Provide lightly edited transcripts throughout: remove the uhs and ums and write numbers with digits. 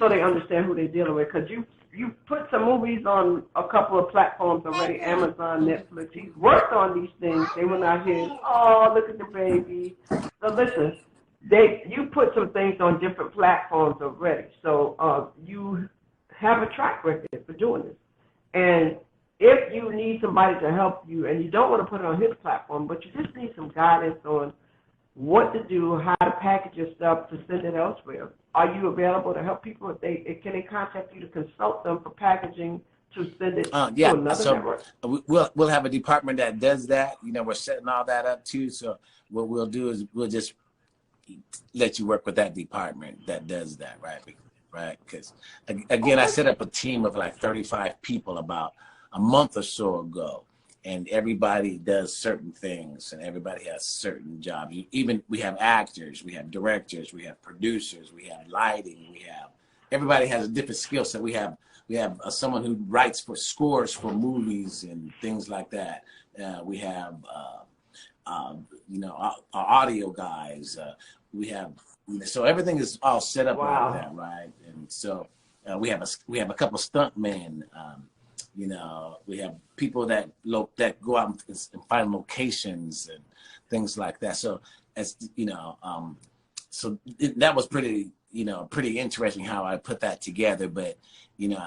so they understand who they're dealing with. Because you put some movies on a couple of platforms already, Amazon, Netflix. He's worked on these things. They were not his. Oh, look at the baby. So listen, you put some things on different platforms already. So you have a track record for doing this. And if you need somebody to help you, and you don't want to put it on his platform, but you just need some guidance on what to do, how to package your stuff to send it elsewhere, are you available to help people? Can they contact you to consult them for packaging to send it to another network? We'll have a department that does that. You know, we're setting all that up too. So what we'll do is we'll just let you work with that department that does that, right? Right? Because again, I set up a team of like 35 people about a month or so ago. And everybody does certain things, and everybody has certain jobs. We have actors, we have directors, we have producers, we have lighting, everybody has a different skill set. We have someone who writes for scores for movies and things like that. We have our audio guys. So everything is all set up like that, right? And so we have a couple stunt men. You know, we have people that go out and find locations and things like that. So as you know, that was pretty interesting how I put that together. But you know,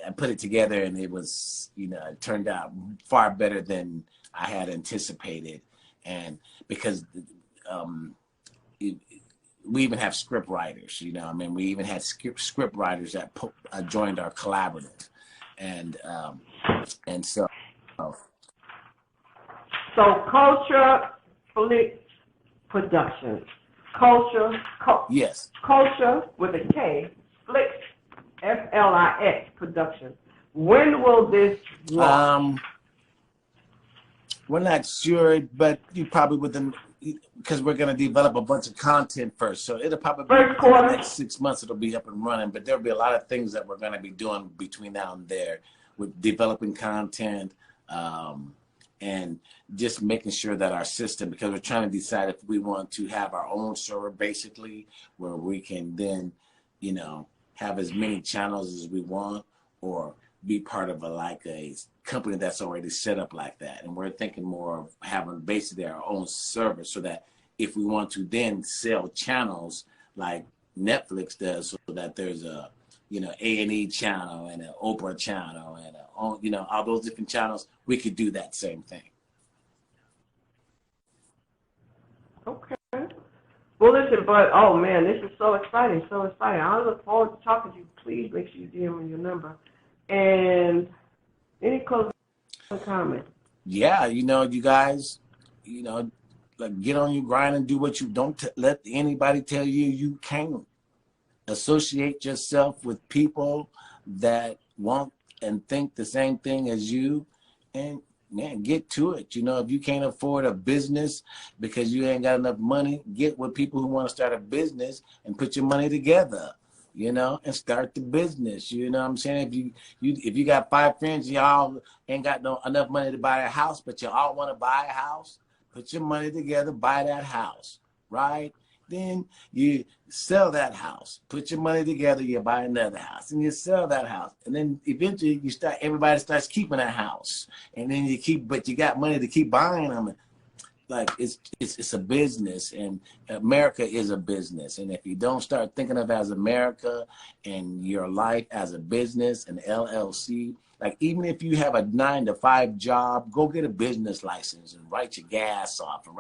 I put it together and it was, you know, it turned out far better than I had anticipated. And because we even have script writers, you know, I mean, we even had script writers that joined our collaborative. And so Culture Flick Productions. Yes. Culture with a K, Flick, Flix Productions. When will this launch? We're not sure, but you probably within, because we're going to develop a bunch of content first. So it'll probably be in the next 6 months, it'll be up and running. But there'll be a lot of things that we're going to be doing between now and there with developing content and just making sure that our system, because we're trying to decide if we want to have our own server basically, where we can then, you know, have as many channels as we want, or be part of a company that's already set up like that. And we're thinking more of having basically our own server, so that if we want to then sell channels like Netflix does, so that there's a, you know, A&E channel and an Oprah channel and you know, all those different channels, we could do that same thing. Okay. Well, listen, but oh man, this is so exciting, so exciting. I look forward to talking to you. Please make sure you give me your number. And any closing comments? Yeah, you know, you guys, you know, like, get on your grind and do what you don't let anybody tell you you can't. Associate yourself with people that want and think the same thing as you, and man, get to it. You know, if you can't afford a business because you ain't got enough money, get with people who want to start a business and put your money together, you know, and start the business. You know what I'm saying? If you got 5 friends, y'all ain't got enough money to buy a house, but you all want to buy a house, put your money together, buy that house, right? Then you sell that house, put your money together, you buy another house, and you sell that house. And then eventually everybody starts keeping that house. And then but you got money to keep buying them. Like, it's a business, and America is a business. And if you don't start thinking of as America and your life as a business, an LLC, like, even if you have a 9-to-5 job, go get a business license and write your gas off, and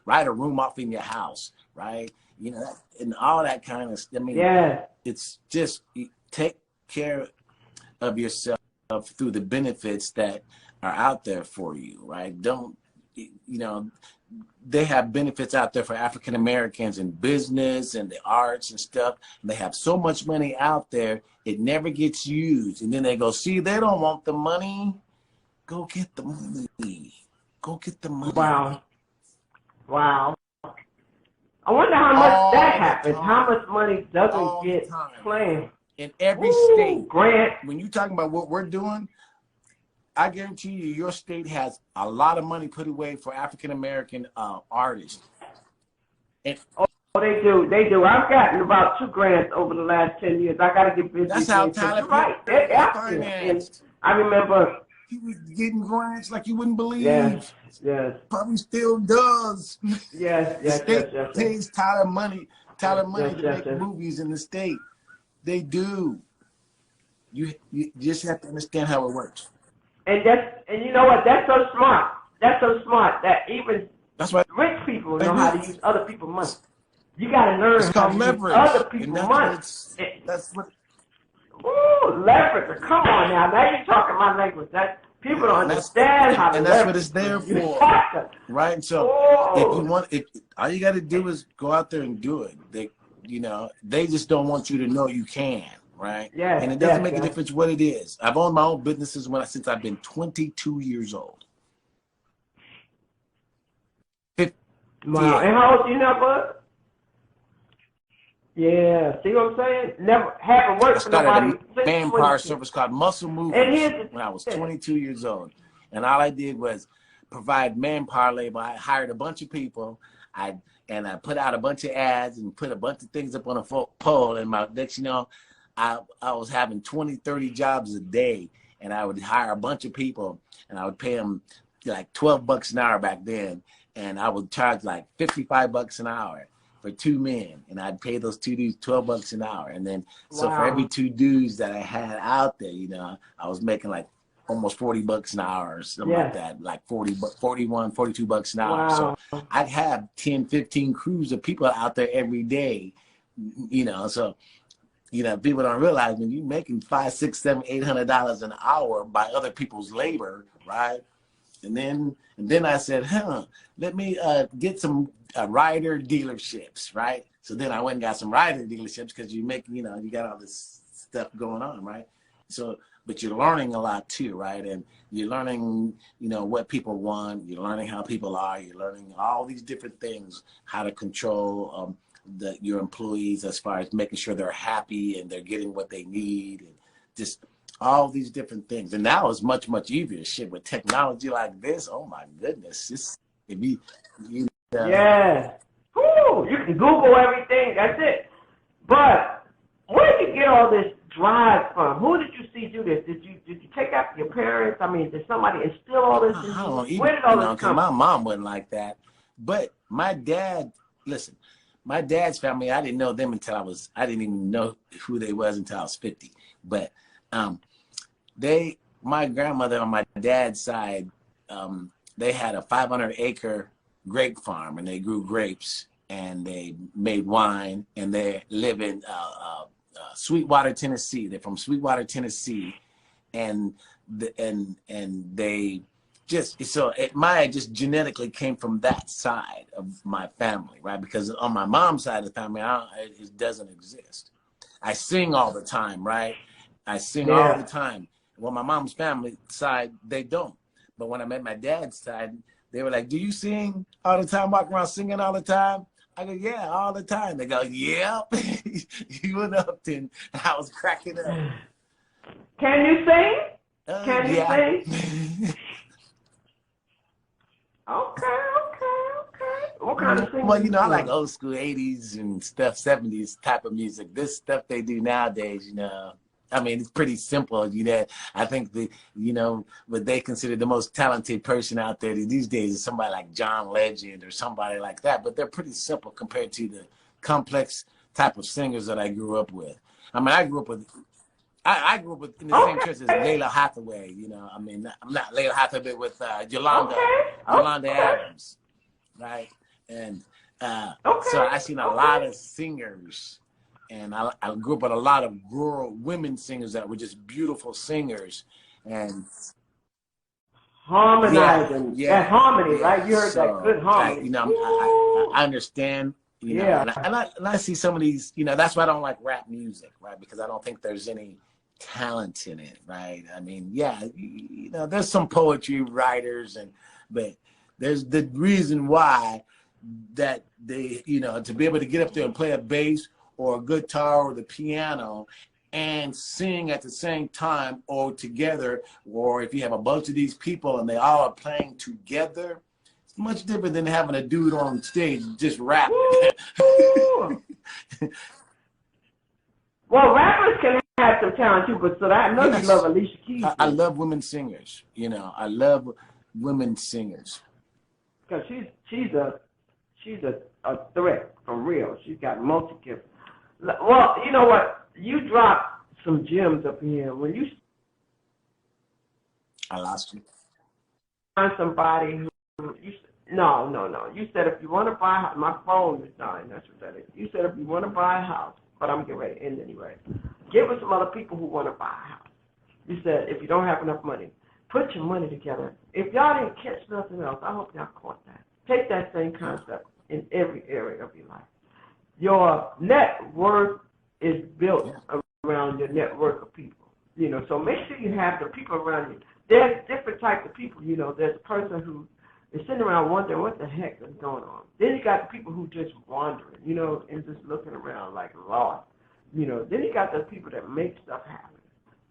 write a room off in your house, right? You know, and all that kind of stuff. I mean, yeah. It's just, take care of yourself through the benefits that are out there for you, right? Don't, you know, they have benefits out there for African Americans in business and the arts and stuff. And they have so much money out there, it never gets used. And then they go, see, they don't want the money. Go get the money. Go get the money. Wow. Wow. I wonder how much that happens. How much money doesn't get claimed. In every state. Grant. When you're talking about what we're doing, I guarantee you, your state has a lot of money put away for African American artists. And they do. They do. I've gotten about 2 grants over the last 10 years. I got to get busy. That's how again, 'cause Tyler you're right. They're Perry out there. And financed. I remember. He was getting grants like you wouldn't believe. Yes, yes. Probably still does. Yes, The yes, state yes, yes. pays Tyler money to yes, make movies in the state. They do. You just have to understand how it works. And you know what? That's so smart. That's so smart that even That's why rich people know how to use other people's money. You got to learn it's how called to leverage. use other people's money. That's what. Ooh, leverage. Come on now. Now you're talking my language. That people don't understand how to and leverage. that's what it's there for, right? And so if you want, all you got to do is go out there and do it. They just don't want you to know you can, right? Yes, and it doesn't make a difference what it is. I've owned my own businesses since I've been 22 years old. Wow. And how old are you now, bud? Yeah. See what I'm saying? Never haven't worked for nobody. I started a manpower service called Muscle Movers when I was 22 years old. And all I did was provide manpower labor. I hired a bunch of people. I put out a bunch of ads and put a bunch of things up on a pole. And next, I was having 20, 30 jobs a day. And I would hire a bunch of people and I would pay them like $12 an hour back then. And I would charge like $55 an hour for 2 men. And I'd pay those 2 dudes $12 an hour. And then, so for every 2 dudes that I had out there, I was making like almost $40 an hour or something like that, like $42 an hour. Wow. So I'd have 10, 15 crews of people out there every day, so, people don't realize when you're making $500, $600, $700, $800 an hour by other people's labor, right? And then I said, let me get some rider dealerships, right? So then I went and got some rider dealerships because you got all this stuff going on, right? So, but you're learning a lot too, right? And you're learning, what people want. You're learning how people are. You're learning all these different things, how to control your employees as far as making sure they're happy and they're getting what they need, and just all these different things. And now it's much, much easier. Shit, with technology like this, oh my goodness. Yeah. Woo, you can Google everything. That's it. But where did you get all this drive from? Who did you see do this? Did you take after your parents? I mean, did somebody instill all this in you? Where did all this come from? My mom wasn't like that. But my dad, listen, my dad's family, I didn't know them until I didn't even know who they was until I was 50. But my grandmother on my dad's side, they had a 500-acre grape farm, and they grew grapes and they made wine, and they live in Sweetwater, Tennessee. They're from Sweetwater, Tennessee, and they Maya just genetically came from that side of my family, right? Because on my mom's side of the family, it doesn't exist. I sing all the time, right? I sing all the time. Well, my mom's family side, they don't. But when I met my dad's side, they were like, "Do you sing all the time, walk around singing all the time?" I go, "Yeah, all the time." They go, "Yep." You went up and I was cracking up. Can you sing? Can you sing? Okay. What kind of singing? Well, I like old school 80s and stuff, 70s type of music. This stuff they do nowadays, I mean, it's pretty simple. I think what they consider the most talented person out there these days is somebody like John Legend or somebody like that. But they're pretty simple compared to the complex type of singers that I grew up with. I mean, I grew up in the same church as Layla Hathaway. I mean, I'm not Layla Hathaway with Yolanda Adams, right? And so I seen a lot of singers. And I grew up with a lot of women singers that were just beautiful singers, and harmonizing. That harmony, right? You heard that good harmony. I understand. And I see some of these. That's why I don't like rap music, right? Because I don't think there's any talent in it, right? I mean, there's some poetry writers, but there's the reason why that they, to be able to get up there and play a bass or a guitar or the piano and sing at the same time or together, or if you have a bunch of these people and they all are playing together, much different than having a dude on stage just rapping. Well, rappers can have some talent too, but so I know you love Alicia Keys. I love women singers. You know, I love women singers. Because she's a threat for real. She's got multi-gifts. Well, you know what? You dropped some gems up here. When you I lost you. Find somebody who no. You said if you want to buy a house, my phone is dying. That's what that is. You said if you want to buy a house, but I'm getting ready to end anyway. Get with some other people who want to buy a house. You said if you don't have enough money, put your money together. If y'all didn't catch nothing else, I hope y'all caught that. Take that same concept in every area of your life. Your net worth is built around your network of people. You know, so make sure you have the people around you. There's different types of people. You know, there's a person who is sitting around wondering what the heck is going on. Then you got the people who just wandering, you know, and just looking around like lost. You know, then you got the people that make stuff happen.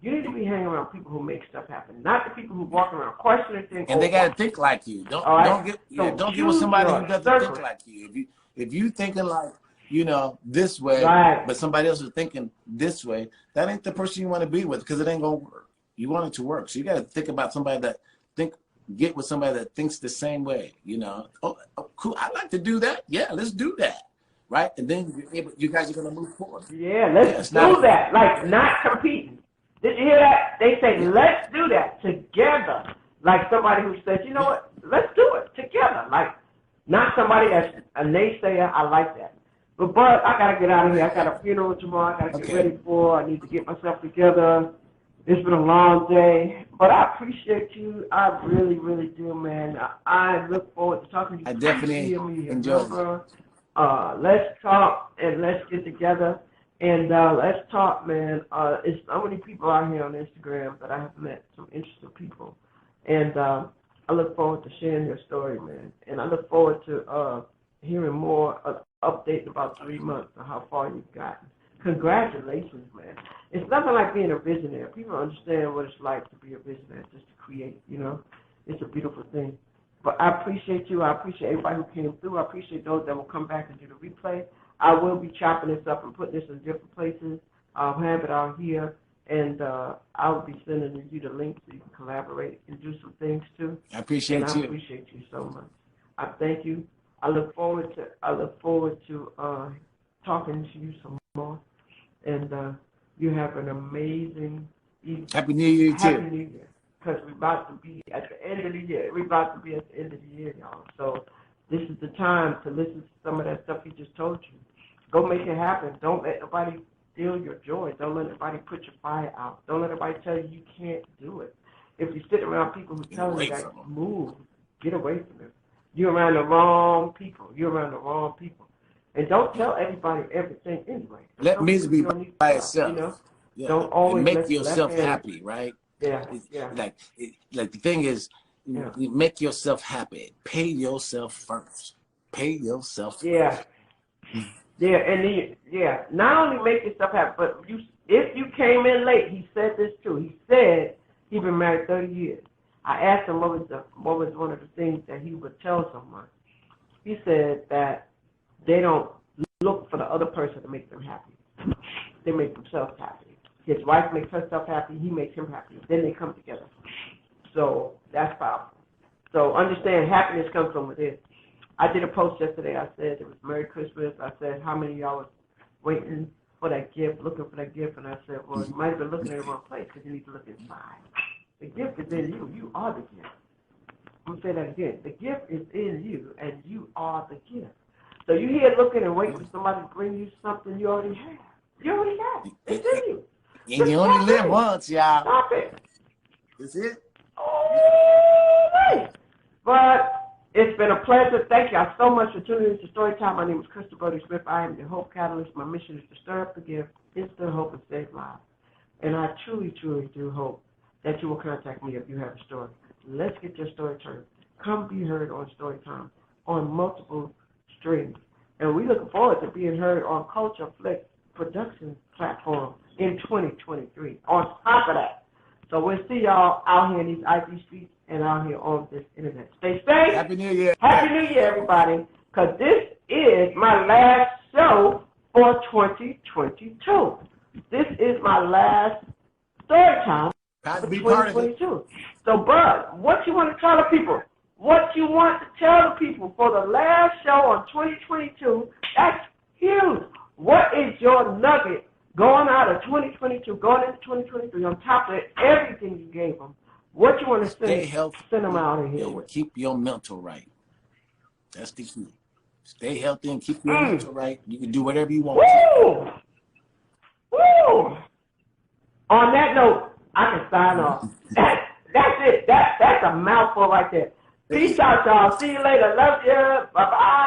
You need to be hanging around people who make stuff happen, not the people who walk around questioning things. And they got to think like you. Don't get with somebody who doesn't think like you. If you thinking like, you know, this way, but somebody else is thinking this way, that ain't the person you want to be with, because it ain't gonna work. You want it to work, so you got to think about somebody that get with somebody that thinks the same way. You know, oh cool, I'd like to do that. Yeah, let's do that. Right, and then you guys are gonna move forward. Yeah, let's do that. Like not competing. Did you hear that? They say, let's do that together. Like somebody who says, you know what, let's do it together. Like not somebody that's a naysayer. I like that. But I got to get out of here. I got a funeral tomorrow. I got to get ready for. I need to get myself together. It's been a long day. But I appreciate you. I really, really do, man. I look forward to talking to you. I definitely enjoy it. Let's talk and let's get together. And let's talk, man. It's so many people out here on Instagram that I have met, some interesting people. And I look forward to sharing your story, man. And I look forward to hearing more update in about 3 months of how far you've gotten. Congratulations, man. It's nothing like being a visionary. People understand what it's like to be a visionary, just to create, you know. It's a beautiful thing. But I appreciate you. I appreciate everybody who came through. I appreciate those that will come back and do the replay. I will be chopping this up and putting this in different places. I'll have it out here, and I'll be sending you the link so you can collaborate and do some things too. I appreciate you. I appreciate you so much. I thank you. I look forward to talking to you some more. And you have an amazing evening. Happy New Year too. Happy New Year. Because we're about to be at the end of the year. We're about to be at the end of the year, y'all. So this is the time to listen to some of that stuff he just told you. Go make it happen. Don't let nobody steal your joy. Don't let nobody put your fire out. Don't let nobody tell you can't do it. If you sit around people who tell you that, move. Get away from them. You're around the wrong people. You're around the wrong people. And don't tell everybody everything anyway. Let music be by itself. You know? Yeah. Don't always make yourself happy, right? Yeah. Like the thing is, you make yourself happy. Pay yourself first. Pay yourself first. Yeah. Yeah, and not only make yourself happy, but if you came in late, he said this too. He said he'd been married 30 years. I asked him what was one of the things that he would tell someone. He said that they don't look for the other person to make them happy. They make themselves happy. His wife makes herself happy. He makes him happy. Then they come together. So that's powerful. So understand happiness comes from within. I did a post yesterday. I said it was Merry Christmas. I said how many of y'all was waiting for that gift, looking for that gift, and I said, well, you might have been looking in the wrong place because you need to look inside. The gift is in you. You are the gift. I'm going to say that again. The gift is in you, and you are the gift. So you here looking and waiting for somebody to bring you something you already have. You already have it. It's in you. And you only live once, y'all. Stop it. That's it. Oh, but it's been a pleasure. Thank y'all so much for tuning in to Storytime. My name is Crystal Bodie Smith. I am the Hope Catalyst. My mission is to stir up the gift, instill hope, and save lives. And I truly, truly do hope that you will contact me if you have a story. Let's get your story turned. Come be heard on Storytime on multiple streams. And we're looking forward to being heard on Culture Flex production platform in 2023. On top of that. So we'll see y'all out here in these IG streets and out here on this internet. Stay safe. Happy New Year. Happy New Year, everybody, because this is my last show for 2022. This is my last story time Got for to be part of it. 2022. So, Bud, what you want to tell the people? What you want to tell the people for the last show on 2022? That's huge. What is your nugget going out of 2022, going into 2023, on top of everything you gave them? What you want to send them out of here with? Keep your mental right. That's the key. Stay healthy and keep your mental right. You can do whatever you want. Woo! Woo! On that note, I can sign off. That's it. That's a mouthful right there. Peace out, y'all. See you later. Love you. Bye-bye.